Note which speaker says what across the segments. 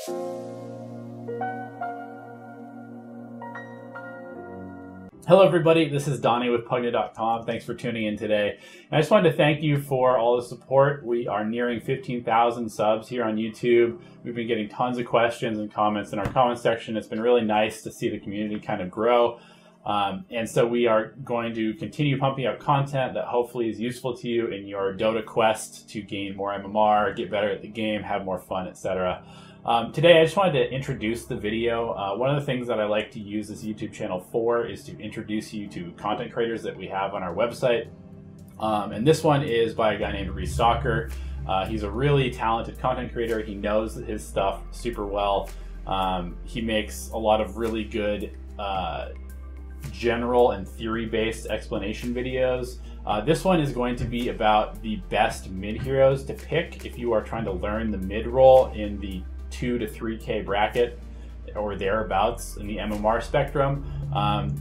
Speaker 1: Hello everybody, this is Donnie with Pvgna.com. Thanks for tuning in today. And I just wanted to thank you for all the support. We are nearing 15,000 subs here on YouTube. We've been getting tons of questions and comments in our comment section. It's been really nice to see the community kind of grow. And so we are going to continue pumping out content that hopefully is useful to you in your Dota quest to gain more MMR, get better at the game, have more fun, etc. Today I just wanted to introduce the video. One of the things that I like to use this YouTube channel for is to introduce you to content creators that we have on our website. And this one is by a guy named Restocker. He's a really talented content creator. He knows his stuff super well. He makes a lot of really good general and theory-based explanation videos. This one is going to be about the best mid heroes to pick if you are trying to learn the mid role in the 2 to 3K bracket or thereabouts in the MMR spectrum.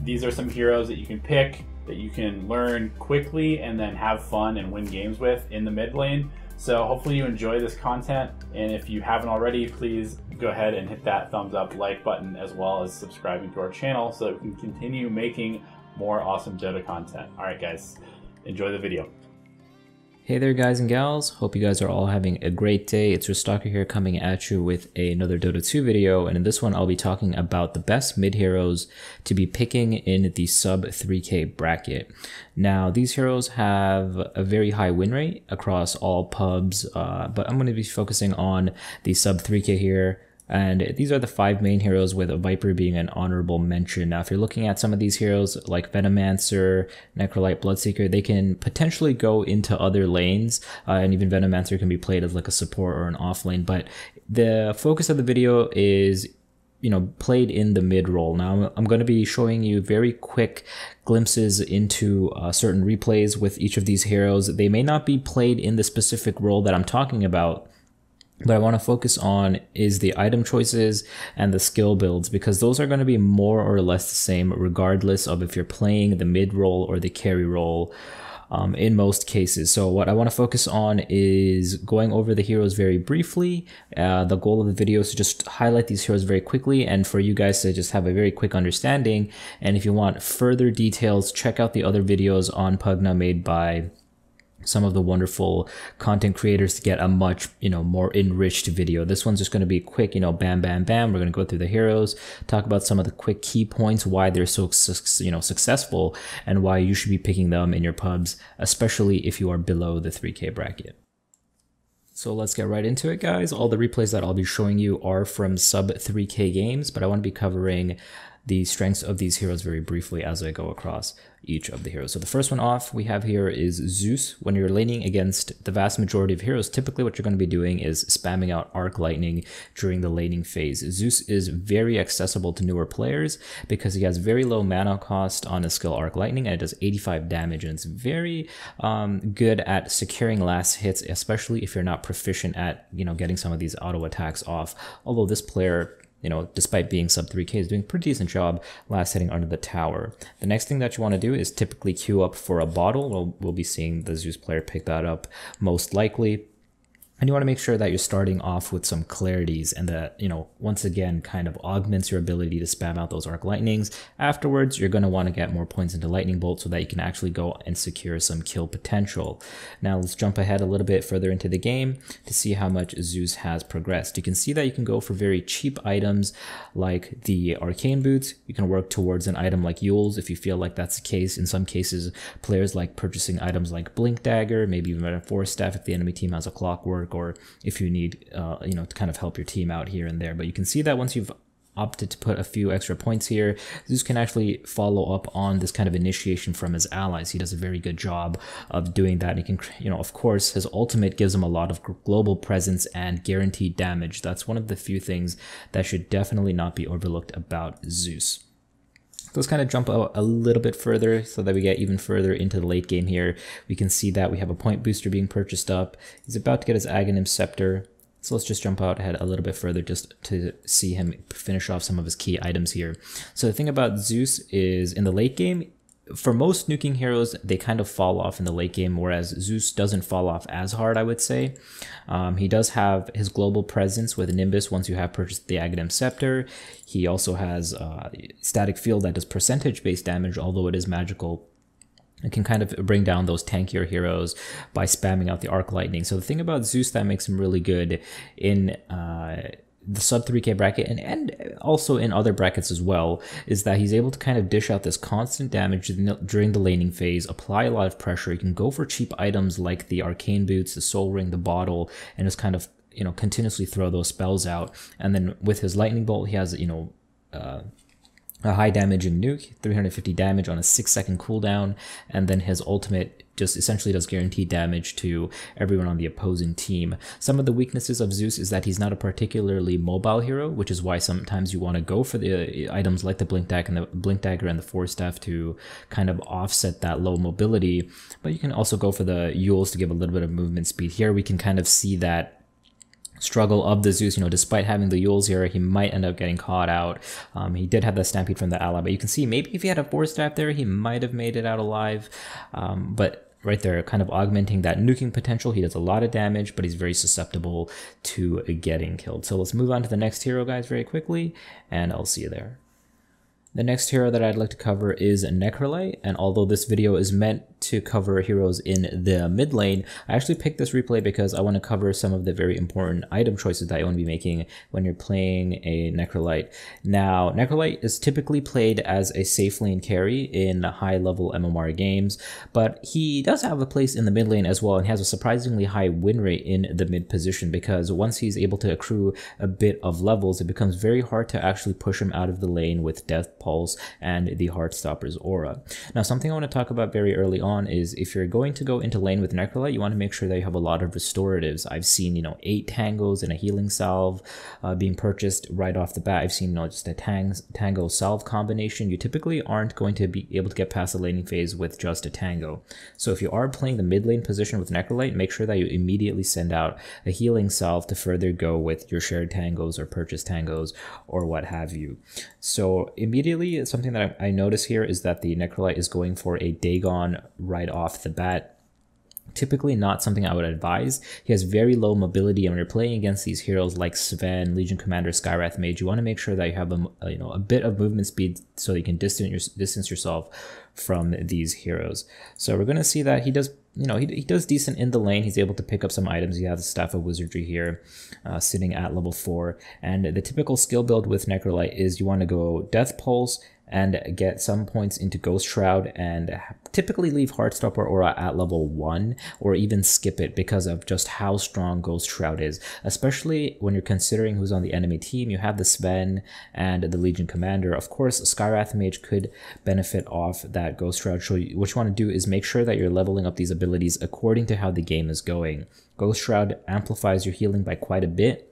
Speaker 1: These are some heroes that you can pick, that you can learn quickly and then have fun and win games with in the mid lane. So hopefully you enjoy this content, and if you haven't already, please go ahead and hit that thumbs up like button, as well as subscribing to our channel so that we can continue making more awesome Dota content. All right guys, enjoy the video.
Speaker 2: Hey there guys and gals, hope you guys are all having a great day. It's Restocker here coming at you with another Dota 2 video, and in this one I'll be talking about the best mid heroes to be picking in the sub 3K bracket. Now these heroes have a very high win rate across all pubs, but I'm going to be focusing on the sub 3K here. And these are the 5 main heroes, with a Viper being an honorable mention. Now, if you're looking at some of these heroes like Venomancer, Necrolyte, Bloodseeker, they can potentially go into other lanes, and even Venomancer can be played as like a support or an off lane. But the focus of the video is, played in the mid role. Now, I'm going to be showing you very quick glimpses into certain replays with each of these heroes. They may not be played in the specific role that I'm talking about, but I want to focus on is the item choices and the skill builds, because those are going to be more or less the same regardless of if you're playing the mid role or the carry role in most cases. So what I want to focus on is going over the heroes very briefly. The goal of the video is to just highlight these heroes very quickly and for you guys to just have a very quick understanding. And if you want further details, check out the other videos on Pvgna made by some of the wonderful content creators to get a much more enriched video. This one's just going to be quick, bam bam bam. We're going to go through the heroes, talk about some of the quick key points, why they're so successful, and why you should be picking them in your pubs, especially if you are below the 3K bracket. So let's get right into it, guys. All the replays that I'll be showing you are from sub 3K games, but I want to be covering the strengths of these heroes very briefly as I go across each of the heroes. So the first one off we have here is Zeus. When you're laning against the vast majority of heroes, typically what you're going to be doing is spamming out Arc Lightning during the laning phase. Zeus is very accessible to newer players because he has very low mana cost on his skill Arc Lightning, and it does 85 damage, and it's very good at securing last hits, especially if you're not proficient at getting some of these auto attacks off. Although this player, despite being sub 3K, is doing a pretty decent job last hitting under the tower. The next thing that you want to do is typically queue up for a bottle. We'll be seeing the Zeus player pick that up most likely. And you want to make sure that you're starting off with some clarities, and that, once again, kind of augments your ability to spam out those Arc Lightnings. Afterwards, you're going to want to get more points into Lightning Bolt so that you can actually go and secure some kill potential. Now, let's jump ahead a little bit further into the game to see how much Zeus has progressed. You can see that you can go for very cheap items like the Arcane Boots. You can work towards an item like Yules if you feel like that's the case. In some cases, players like purchasing items like Blink Dagger, maybe even a Force Staff if the enemy team has a Clockwork, or if you need to kind of help your team out here and there. But you can see that once you've opted to put a few extra points here, Zeus can actually follow up on this kind of initiation from his allies. He does a very good job of doing that. He can, of course, his ultimate gives him a lot of global presence and guaranteed damage. That's one of the few things that should definitely not be overlooked about Zeus. Let's kind of jump out a little bit further so that we get even further into the late game here. We can see that we have a point booster being purchased up. He's about to get his Aghanim Scepter. So let's just jump out ahead a little bit further just to see him finish off some of his key items here. So the thing about Zeus is in the late game, for most nuking heroes, they kind of fall off in the late game, whereas Zeus doesn't fall off as hard, I would say. He does have his global presence with Nimbus once you have purchased the Aghanim Scepter. He also has static field that does percentage-based damage, although it is magical. It can kind of bring down those tankier heroes by spamming out the Arc Lightning. So the thing about Zeus that makes him really good in the sub 3k bracket and also in other brackets as well is that he's able to kind of dish out this constant damage during the laning phase, apply a lot of pressure. He can go for cheap items like the Arcane Boots, the Soul Ring, the Bottle, and just kind of, you know, continuously throw those spells out. And then with his Lightning Bolt, he has, you know, a high damaging nuke, 350 damage on a 6-second cooldown, and then his ultimate just essentially does guaranteed damage to everyone on the opposing team. Some of the weaknesses of Zeus is that he's not a particularly mobile hero, which is why sometimes you want to go for the items like the Blink Dagger and the Force Staff to kind of offset that low mobility. But you can also go for the Yules to give a little bit of movement speed. Here we can kind of see that struggle of the Zeus. You know, despite having the Yules here, he might end up getting caught out. He did have that Stampede from the ally, but you can see maybe if he had a Force Staff there, he might have made it out alive. But right there, kind of augmenting that nuking potential. He does a lot of damage, but he's very susceptible to getting killed. So let's move on to the next hero, guys, very quickly, and I'll see you there. The next hero that I'd like to cover is Necrolyte, and although this video is meant to cover heroes in the mid lane, I actually picked this replay because I want to cover some of the very important item choices that you want to be making when you're playing a Necrolyte. Now, Necrolyte is typically played as a safe lane carry in high level MMR games, but he does have a place in the mid lane as well, and has a surprisingly high win rate in the mid position, because once he's able to accrue a bit of levels, it becomes very hard to actually push him out of the lane with Death Pulse and the Heartstopper's Aura. Now, something I want to talk about very early on is if you're going to go into lane with Necrolyte, you want to make sure that you have a lot of restoratives. I've seen, you know, 8 tangos and a healing salve being purchased right off the bat. I've seen, you know, just a tango salve combination. You typically aren't going to be able to get past the laning phase with just a tango. So if you are playing the mid lane position with Necrolyte, make sure that you immediately send out a healing salve to further go with your shared tangos or purchased tangos or what have you. So immediately, something that I notice here is that the Necrolyte is going for a Dagon right off the bat. Typically not something I would advise. He has very low mobility, and when you're playing against these heroes like Sven, Legion Commander, Skywrath Mage, you want to make sure that you have a bit of movement speed so you can distance yourself from these heroes. So we're going to see that he does, you know, he does decent in the lane. He's able to pick up some items. He has the Staff of Wizardry here, sitting at level 4. And the typical skill build with Necrolyte is you want to go Death Pulse and get some points into Ghost Shroud, and typically leave Heartstopper Aura at level 1, or even skip it because of just how strong Ghost Shroud is. Especially when you're considering who's on the enemy team. You have the Sven and the Legion Commander. Of course, Skywrath Mage could benefit off that Ghost Shroud. So what you want to do is make sure that you're leveling up these abilities according to how the game is going. Ghost Shroud amplifies your healing by quite a bit.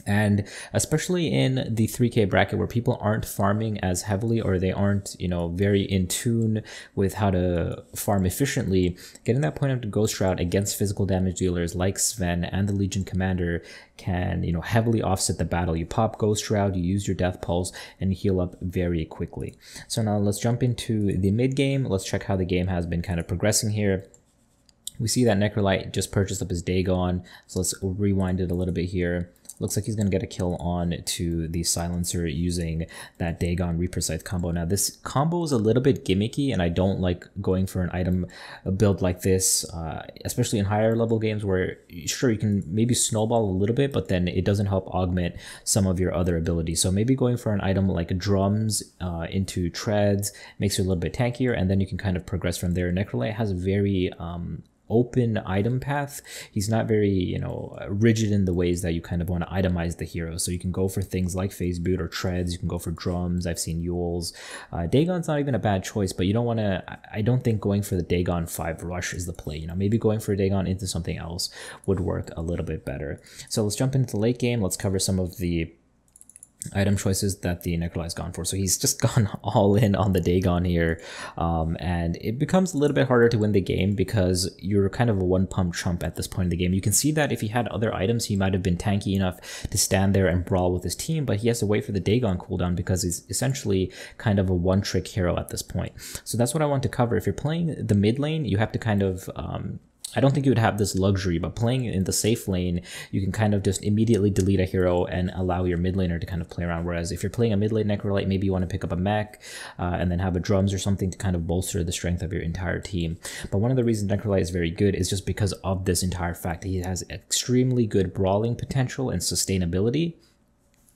Speaker 2: And especially in the 3k bracket where people aren't farming as heavily, or they aren't, you know, very in tune with how to farm efficiently, getting that point of Ghost Shroud against physical damage dealers like Sven and the Legion Commander can, you know, heavily offset the battle. You pop Ghost Shroud, you use your Death Pulse, and heal up very quickly. So now let's jump into the mid game. Let's check how the game has been kind of progressing here. We see that Necrolyte just purchased up his Dagon, so let's rewind it a little bit here. Looks like he's going to get a kill on to the Silencer using that Dagon Reaper Scythe combo. Now, this combo is a little bit gimmicky, and I don't like going for an item build like this, especially in higher level games where, sure, you can maybe snowball a little bit, but then it doesn't help augment some of your other abilities. So maybe going for an item like Drums into Treads makes you a little bit tankier, and then you can kind of progress from there. Necrolyte has a very open item path. He's not very, you know, rigid in the ways that you kind of want to itemize the hero. So you can go for things like Phase Boot or Treads. You can go for Drums. I've seen Yules. Dagon's not even a bad choice, but you don't want to, I don't think going for the Dagon 5 Rush is the play. You know, maybe going for a Dagon into something else would work a little bit better. So let's jump into the late game. Let's cover some of the item choices that the Necrolyte's gone for. So he's just gone all in on the Dagon here, and it becomes a little bit harder to win the game because you're kind of a one-pump chump at this point in the game. You can see that if he had other items, he might have been tanky enough to stand there and brawl with his team, but he has to wait for the Dagon cooldown because he's essentially kind of a one-trick hero at this point. So that's what I want to cover. If you're playing the mid lane, you have to kind of I don't think you would have this luxury, but playing in the safe lane, you can kind of just immediately delete a hero and allow your mid laner to kind of play around. Whereas if you're playing a mid lane Necrolyte, maybe you want to pick up a mech and then have a drums or something to kind of bolster the strength of your entire team. But one of the reasons Necrolyte is very good is just because of this entire fact. He has extremely good brawling potential and sustainability,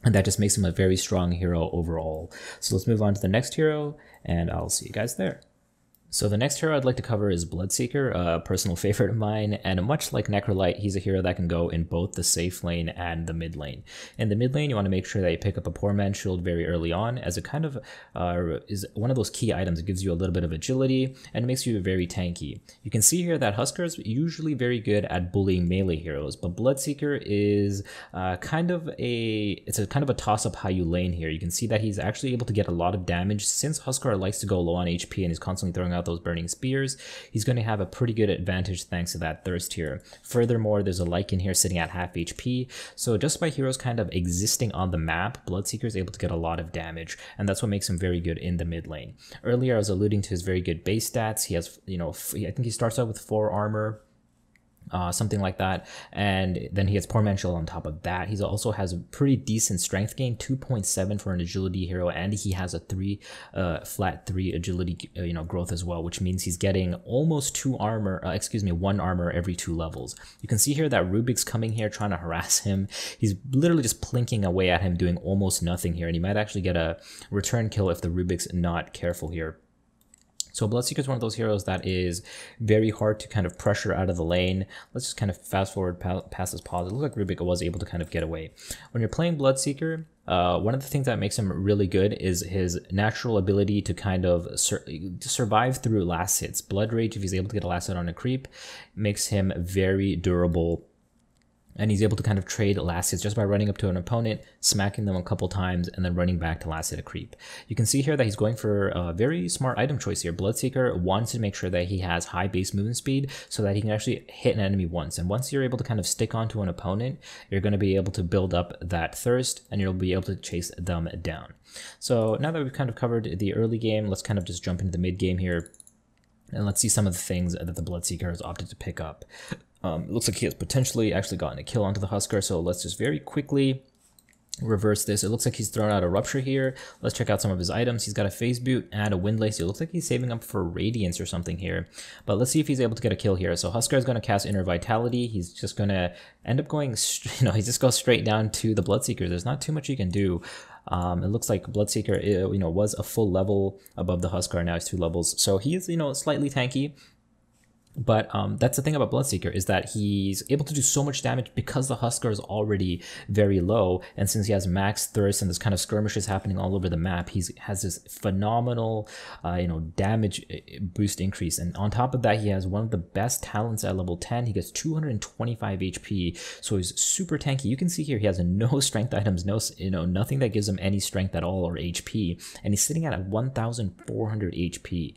Speaker 2: and that just makes him a very strong hero overall. So let's move on to the next hero, and I'll see you guys there. So the next hero I'd like to cover is Bloodseeker, a personal favorite of mine, and much like Necrolyte, he's a hero that can go in both the safe lane and the mid lane. In the mid lane, you want to make sure that you pick up a Poor Man's Shield very early on, as it kind of is one of those key items. It gives you a little bit of agility, and it makes you very tanky. You can see here that Huskar is usually very good at bullying melee heroes, but Bloodseeker is kind of a toss-up how you lane here. You can see that he's actually able to get a lot of damage. Since Huskar likes to go low on HP and is constantly throwing out those burning spears, he's going to have a pretty good advantage thanks to that thirst here. Furthermore, there's a Lycan here sitting at half HP, so just by heroes kind of existing on the map, Bloodseeker is able to get a lot of damage, and that's what makes him very good in the mid lane. Earlier I was alluding to his very good base stats. He has, I think he starts out with 4 armor, something like that, and then he has Poor Man's Shield on top of that. He also has a pretty decent strength gain, 2.7 for an agility hero, and he has a flat 3 agility growth as well, which means he's getting almost 1 armor every 2 levels. You can see here that Rubik's coming here trying to harass him. He's literally just plinking away at him, doing almost nothing here, and he might actually get a return kill if the Rubik's not careful here. So Bloodseeker is one of those heroes that is very hard to kind of pressure out of the lane. Let's just kind of fast forward past this pause. It looks like Rubik was able to kind of get away. When you're playing Bloodseeker, one of the things that makes him really good is his natural ability to kind of survive through last hits. Blood Rage, if he's able to get a last hit on a creep, makes him very durable. And he's able to kind of trade last hits just by running up to an opponent, smacking them a couple times, and then running back to last hit a creep. You can see here that he's going for a very smart item choice here. Bloodseeker wants to make sure that he has high base movement speed so that he can actually hit an enemy once. And once you're able to kind of stick onto an opponent, you're going to be able to build up that thirst, and you'll be able to chase them down. So now that we've kind of covered the early game, let's kind of just jump into the mid game here. And let's see some of the things that the Bloodseeker has opted to pick up. It looks like he has potentially actually gotten a kill onto the Huskar, so let's just very quickly reverse this. It looks like he's thrown out a Rupture here. Let's check out some of his items. He's got a Phase Boot and a Windlace. It looks like he's saving up for Radiance or something here, but let's see if he's able to get a kill here. So Huskar is going to cast Inner Vitality. He's just going to end up going, he just goes straight down to the Bloodseeker. There's not too much you can do. It looks like Bloodseeker, was a full level above the Huskar. Now he's 2 levels, so he is, slightly tanky. But that's the thing about Bloodseeker, is that he's able to do so much damage because the Huskar is already very low, and since he has max thirst and this kind of skirmishes happening all over the map, he has this phenomenal damage boost increase. And on top of that, he has one of the best talents at level 10. He gets 225 HP, so he's super tanky. You can see here he has no strength items, nothing that gives him any strength at all or HP, and he's sitting at 1,400 HP.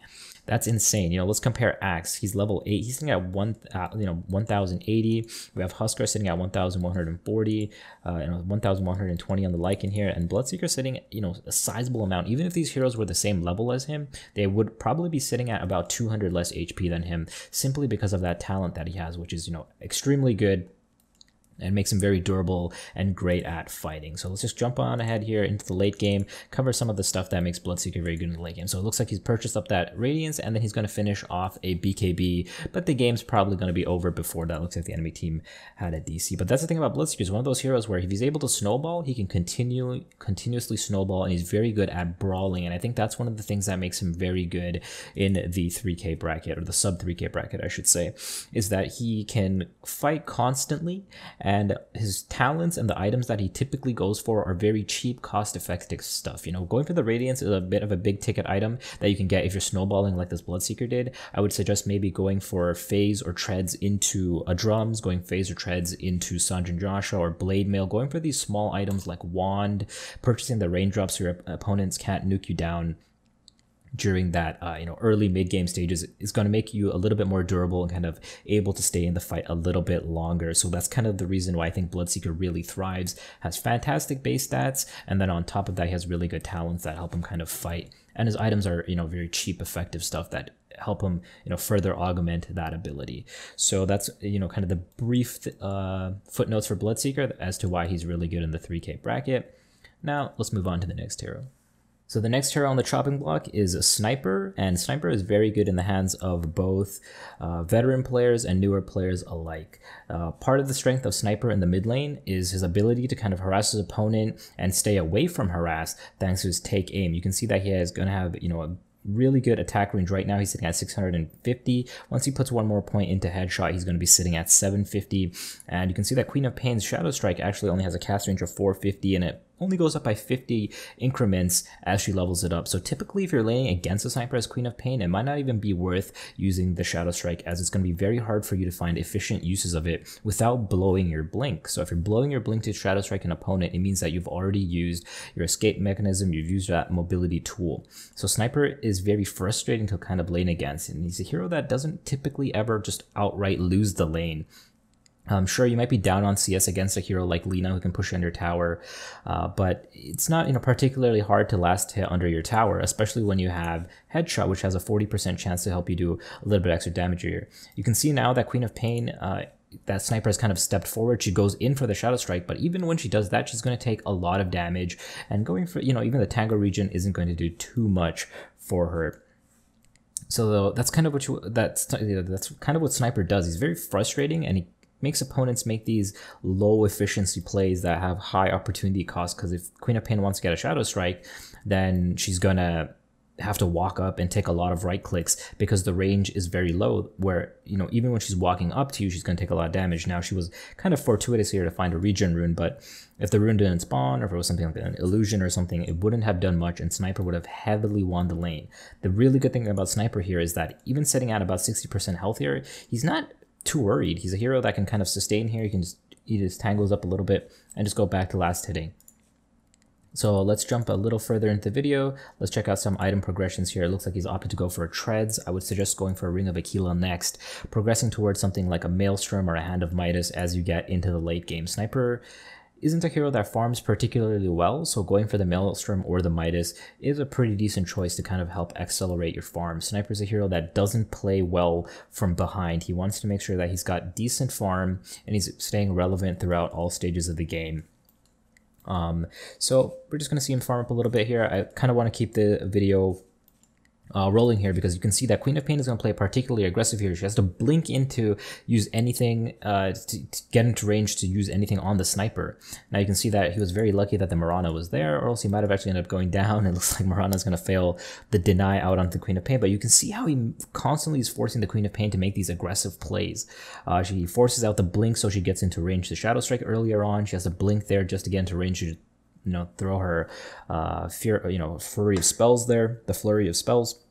Speaker 2: That's insane. Let's compare Axe. He's level 8. He's sitting at 1,080. We have Huskar sitting at 1,140, 1,120 on the Lycan here, and Bloodseeker sitting, a sizable amount. Even if these heroes were the same level as him, they would probably be sitting at about 200 less HP than him, simply because of that talent that he has, which is, extremely good and makes him very durable and great at fighting. So let's just jump on ahead here into the late game, cover some of the stuff that makes Bloodseeker very good in the late game. So it looks like he's purchased up that Radiance, and then he's going to finish off a BKB, but the game's probably going to be over before that. Looks like the enemy team had a DC. But that's the thing about Bloodseeker. He's one of those heroes where if he's able to snowball, he can continuously snowball, and he's very good at brawling. And I think that's one of the things that makes him very good in the 3K bracket, or the sub 3K bracket, I should say, is that he can fight constantly, and his talents and the items that he typically goes for are very cheap, cost-effective stuff. You know, going for the Radiance is a bit of a big ticket item that you can get if you're snowballing like this Bloodseeker did. I would suggest maybe going for phase or treads into a drums, going phase or treads into Sanjin Joshua or Blade Mail, going for these small items like Wand, purchasing the raindrops so your opponents can't nuke you down during that early mid-game stages is going to make you a little bit more durable and kind of able to stay in the fight a little bit longer. So that's kind of the reason why I think Bloodseeker really thrives, has fantastic base stats, and then on top of that he has really good talents that help him kind of fight, and his items are very cheap, effective stuff that help him further augment that ability. So that's kind of the brief footnotes for Bloodseeker as to why he's really good in the 3K bracket. Now let's move on to the next hero. So the next hero on the chopping block is a Sniper, and Sniper is very good in the hands of both veteran players and newer players alike. Part of the strength of Sniper in the mid lane is his ability to kind of harass his opponent and stay away from harass thanks to his take aim. You can see that he is going to have a really good attack range. Right now he's sitting at 650. Once he puts one more point into headshot, he's going to be sitting at 750. And you can see that Queen of Pain's Shadow Strike actually only has a cast range of 450, and it only goes up by 50 increments as she levels it up. So typically if you're laying against a Sniper as Queen of Pain, it might not even be worth using the Shadow Strike, as it's going to be very hard for you to find efficient uses of it without blowing your blink. So if you're blowing your blink to Shadow Strike an opponent, it means that you've already used your escape mechanism, you've used that mobility tool. So Sniper is very frustrating to kind of lane against, and he's a hero that doesn't typically ever just outright lose the lane. Sure, you might be down on CS against a hero like Lina who can push under tower, but it's not particularly hard to last hit under your tower, especially when you have Headshot, which has a 40% chance to help you do a little bit extra damage here. You can see now that Queen of Pain, that Sniper has kind of stepped forward. She goes in for the Shadow Strike, but even when she does that, she's going to take a lot of damage, and going for, even the Tango region isn't going to do too much for her. So that's kind of that's kind of what Sniper does. He's very frustrating, and he makes opponents make these low efficiency plays that have high opportunity cost, because if Queen of Pain wants to get a Shadow Strike, then she's gonna have to walk up and take a lot of right clicks because the range is very low, where even when she's walking up to you, she's going to take a lot of damage. Now she was kind of fortuitous here to find a regen rune, but if the rune didn't spawn, or if it was something like an illusion or something, it wouldn't have done much, and Sniper would have heavily won the lane. The really good thing about Sniper here is that even sitting at about 60% health here, he's not too worried. He's a hero that can kind of sustain here. He can just eat his tangles up a little bit and just go back to last hitting. So let's jump a little further into the video. Let's check out some item progressions here. It looks like he's opted to go for a Treads. I would suggest going for a Ring of Aquila next, progressing towards something like a Maelstrom or a Hand of Midas as you get into the late game. Sniper isn't a hero that farms particularly well, so going for the Maelstrom or the Midas is a pretty decent choice to kind of help accelerate your farm. Sniper is a hero that doesn't play well from behind. He wants to make sure that he's got decent farm and he's staying relevant throughout all stages of the game. So we're just going to see him farm up a little bit here. I kind of want to keep the video rolling here because you can see that Queen of Pain is going to play particularly aggressive here. She has to blink in to use anything, to get into range to use anything on the Sniper. Now you can see that he was very lucky that the Mirana was there, or else he might have actually ended up going down. It looks like Mirana is going to fail the deny out onto the Queen of Pain, but you can see how he constantly is forcing the Queen of Pain to make these aggressive plays. She forces out the blink so she gets into range. The Shadow Strike earlier on, she has to blink there just to get into range to throw her flurry of spells there, the flurry of spells.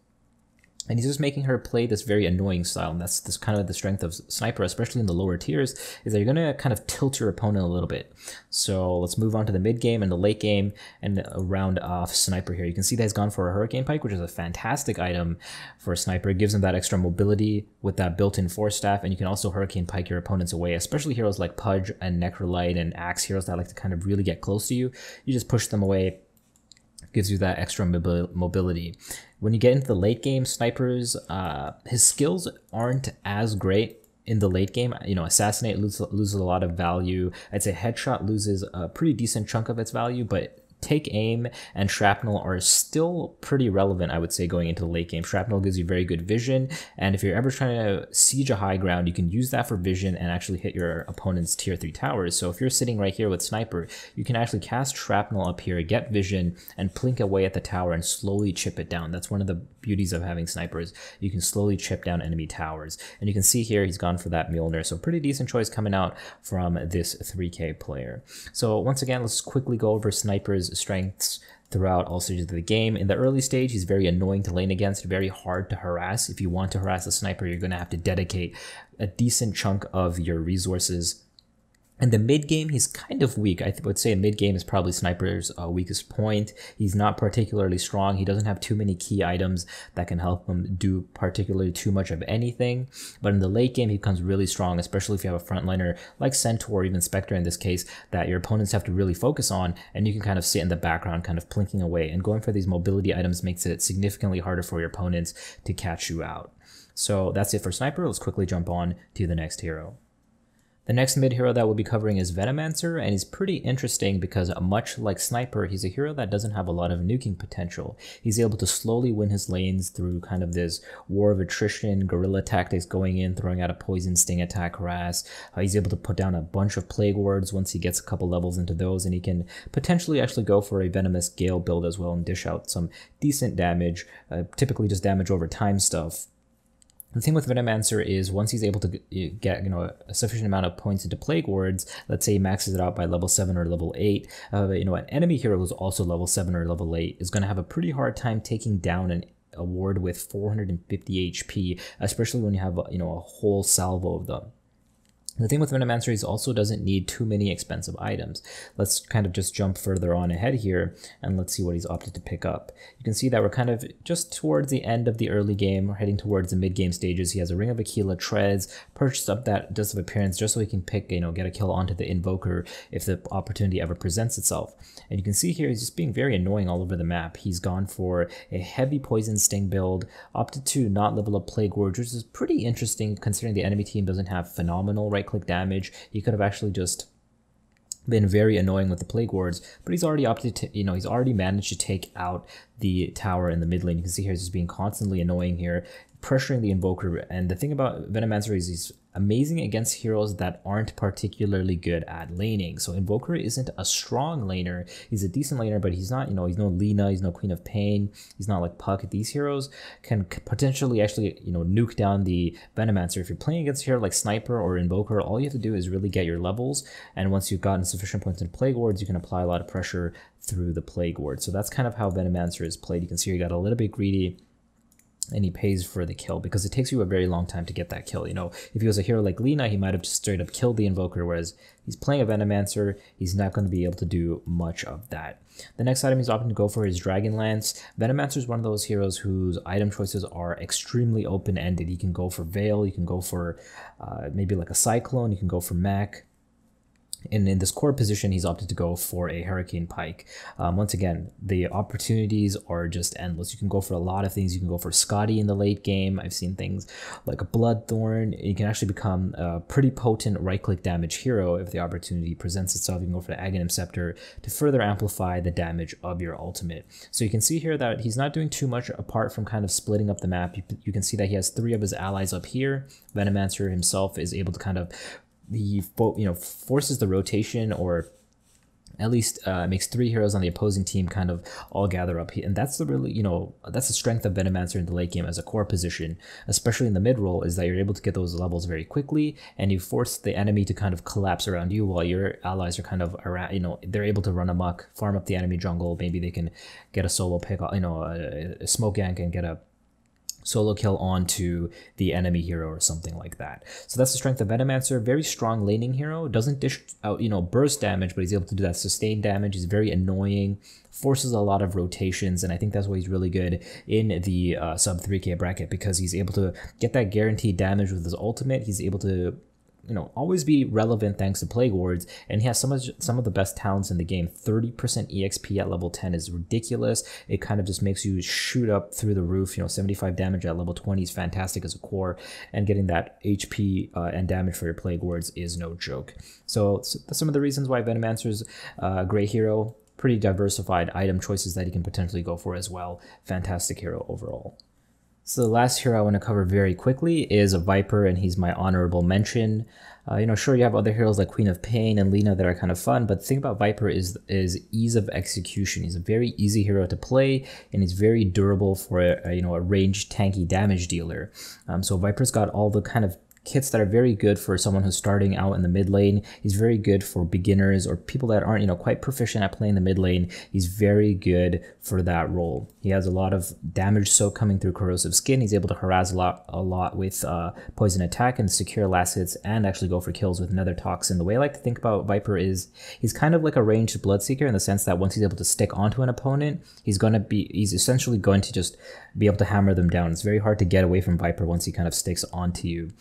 Speaker 2: And he's just making her play this very annoying style, and that's this kind of the strength of Sniper, especially in the lower tiers, is that you're going to kind of tilt your opponent a little bit. So let's move on to the mid game and the late game and round off Sniper here. You can see that he's gone for a Hurricane Pike, which is a fantastic item for a Sniper. It gives him that extra mobility with that built-in Force Staff, and you can also Hurricane Pike your opponents away, especially heroes like Pudge and Necrolyte and Axe, heroes that like to kind of really get close to you. You just push them away. Gives you that extra mobility. When you get into the late game, Snipers, his skills aren't as great in the late game. Assassinate loses a lot of value. I'd say Headshot loses a pretty decent chunk of its value, but take aim and shrapnel are still pretty relevant, I would say, going into the late game. Shrapnel gives you very good vision, and if you're ever trying to siege a high ground, you can use that for vision and actually hit your opponent's tier 3 towers. So if you're sitting right here with sniper, you can actually cast shrapnel up here, get vision, and plink away at the tower and slowly chip it down. That's one of the beauties of having snipers. You can slowly chip down enemy towers. And you can see here he's gone for that Mjolnir. So pretty decent choice coming out from this 3K player. So once again, let's quickly go over sniper's strengths throughout all stages of the game. In the early stage, he's very annoying to lane against, very hard to harass. If you want to harass a sniper, you're going to have to dedicate a decent chunk of your resources. In the mid game, he's kind of weak. I would say mid game is probably sniper's weakest point. He's not particularly strong. He doesn't have too many key items that can help him do particularly too much of anything. But in the late game, he becomes really strong, especially if you have a frontliner like Centaur or even Spectre in this case, that your opponents have to really focus on, and you can kind of sit in the background, kind of plinking away. And going for these mobility items makes it significantly harder for your opponents to catch you out. So that's it for Sniper. Let's quickly jump on to the next hero. The next mid hero that we'll be covering is Venomancer, and he's pretty interesting because much like Sniper, he's a hero that doesn't have a lot of nuking potential. He's able to slowly win his lanes through kind of this war of attrition, guerrilla tactics, going in, throwing out a poison, sting attack, harass. He's able to put down a bunch of plague wards once he gets a couple levels into those, and he can potentially actually go for a venomous gale build as well and dish out some decent damage, typically just damage over time stuff. The thing with Venomancer is once he's able to get a sufficient amount of points into Plague Wards, let's say he maxes it out by level 7 or level 8, an enemy hero who's also level 7 or level 8 is going to have a pretty hard time taking down a ward with 450 HP, especially when you have a whole salvo of them. The thing with Venomancer is also doesn't need too many expensive items. Let's kind of just jump further on ahead here and let's see what he's opted to pick up. You can see that we're kind of just towards the end of the early game. We're heading towards the mid-game stages. He has a Ring of Aquila, Treads, purchased up that Dust of Appearance just so he can pick, get a kill onto the Invoker if the opportunity ever presents itself. And you can see here he's just being very annoying all over the map. He's gone for a heavy Poison Sting build, opted to not level up Plague Ward, which is pretty interesting considering the enemy team doesn't have phenomenal right-click damage. He could have actually just been very annoying with the Plague Wards, but he's already opted to, he's already managed to take out the tower in the mid lane. You can see here he's just being constantly annoying here, pressuring the Invoker. And the thing about Venomancer is he's amazing against heroes that aren't particularly good at laning. So Invoker isn't a strong laner. He's a decent laner, but he's not, he's no Lina, he's no Queen of Pain, he's not like Puck. These heroes can potentially actually, nuke down the Venomancer. If you're playing against a hero like Sniper or Invoker, all you have to do is really get your levels. And once you've gotten sufficient points in Plague Wards, you can apply a lot of pressure through the Plague Ward. So that's kind of how Venomancer is played. You can see he got a little bit greedy, and he pays for the kill because it takes you a very long time to get that kill. If he was a hero like Lina, he might have just straight up killed the Invoker, whereas he's playing a Venomancer, he's not going to be able to do much of that. The next item he's opting to go for is Dragon Lance. Venomancer is one of those heroes whose item choices are extremely open-ended. You can go for Veil, you can go for maybe like a Cyclone, you can go for Mech. And in this core position, he's opted to go for a Hurricane Pike. Once again, the opportunities are just endless. You can go for a lot of things. You can go for Scotty in the late game. I've seen things like a Bloodthorn. You can actually become a pretty potent right-click damage hero if the opportunity presents itself. You can go for the Aghanim Scepter to further amplify the damage of your ultimate. So you can see here that he's not doing too much apart from kind of splitting up the map. You can see that he has 3 of his allies up here. Venomancer himself is able to kind of forces the rotation, or at least makes 3 heroes on the opposing team kind of all gather up here. And that's the really, that's the strength of Venomancer in the late game as a core position, especially in the mid role, is that you're able to get those levels very quickly, and you force the enemy to kind of collapse around you while your allies are kind of around, they're able to run amok, farm up the enemy jungle. Maybe they can get a solo pick, a smoke gank and get a solo kill onto the enemy hero or something like that. So that's the strength of Venomancer. Very strong laning hero. Doesn't dish out, burst damage, but he's able to do that sustained damage. He's very annoying, forces a lot of rotations, and I think that's why he's really good in the sub 3K bracket, because he's able to get that guaranteed damage with his ultimate. He's able to always be relevant thanks to Plague Wards, and he has some of the best talents in the game. 30% EXP at level 10 is ridiculous. It kind of just makes you shoot up through the roof. 75 damage at level 20 is fantastic as a core, and getting that HP and damage for your Plague Wards is no joke. So that's some of the reasons why Venomancer's a great hero. pretty diversified item choices that he can potentially go for as well. Fantastic hero overall. So the last hero I want to cover very quickly is a Viper, and he's my honorable mention. Sure, you have other heroes like Queen of Pain and Lina that are kind of fun, but the thing about Viper is ease of execution. He's a very easy hero to play, and he's very durable for a ranged tanky damage dealer. So Viper's got all the kind of kits that are very good for someone who's starting out in the mid lane. He's very good for beginners or people that aren't, quite proficient at playing the mid lane. He's very good for that role. He has a lot of damage soak coming through corrosive skin. He's able to harass a lot with poison attack and secure last hits, and actually go for kills with Nether Toxin. The way I like to think about Viper is he's kind of like a ranged Bloodseeker in the sense that once he's able to stick onto an opponent, he's essentially going to just be able to hammer them down. It's very hard to get away from Viper once he kind of sticks onto you.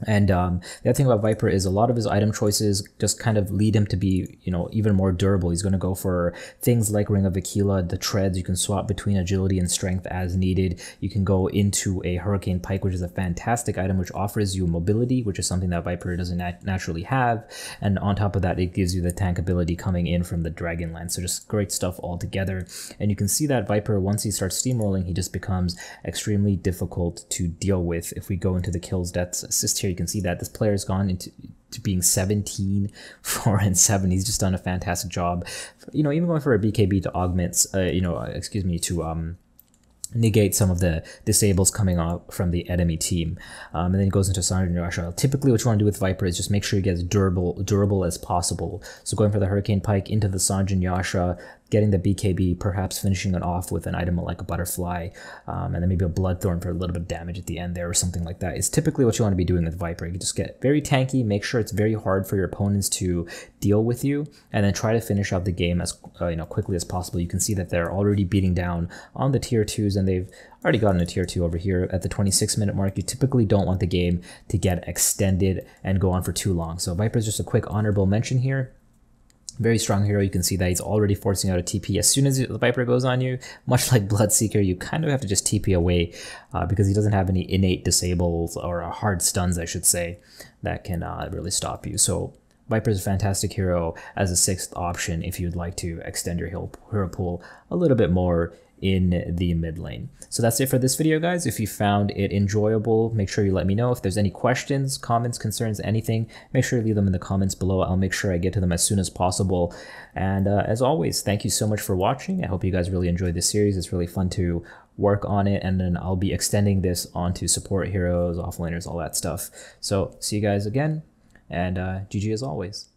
Speaker 2: And the other thing about Viper is a lot of his item choices just kind of lead him to be, even more durable. He's going to go for things like Ring of Aquila, the treads. You can swap between agility and strength as needed. You can go into a Hurricane Pike, which is a fantastic item, which offers you mobility, which is something that Viper doesn't naturally have. And on top of that, it gives you the tank ability coming in from the Dragonlance. So just great stuff altogether. And you can see that Viper, once he starts steamrolling, he just becomes extremely difficult to deal with. If we go into the kills, deaths, assist here, you can see that this player's gone into being 17, 4, and 7. He's just done a fantastic job. Even going for a BKB to augment, to negate some of the disables coming out from the enemy team. And then he goes into Sanjin Yasha. Typically what you want to do with Viper is just make sure he gets durable as possible. So going for the Hurricane Pike into the Sanjin Yasha, getting the BKB, perhaps finishing it off with an item like a Butterfly, and then maybe a Bloodthorn for a little bit of damage at the end there or something like that is typically what you want to be doing with Viper. You just get very tanky, make sure it's very hard for your opponents to deal with you, and then try to finish out the game as quickly as possible. You can see that they're already beating down on the tier 2s, and they've already gotten a tier 2 over here at the 26-minute mark. You typically don't want the game to get extended and go on for too long. So Viper's just a quick honorable mention here. Very strong hero. You can see that he's already forcing out a TP as soon as the Viper goes on you. Much like Bloodseeker, you kind of have to just TP away because he doesn't have any innate disables or hard stuns, I should say, that can really stop you. So Viper is a fantastic hero as a 6th option if you'd like to extend your hero pool a little bit more in the mid lane. So that's it for this video, guys. If you found it enjoyable, make sure you let me know. If there's any questions, comments, concerns, anything, make sure you leave them in the comments below. I'll make sure I get to them as soon as possible. And as always, thank you so much for watching. I hope you guys really enjoyed this series. It's really fun to work on it, and then I'll be extending this onto support heroes, offlaners, all that stuff. So see you guys again, and GG as always.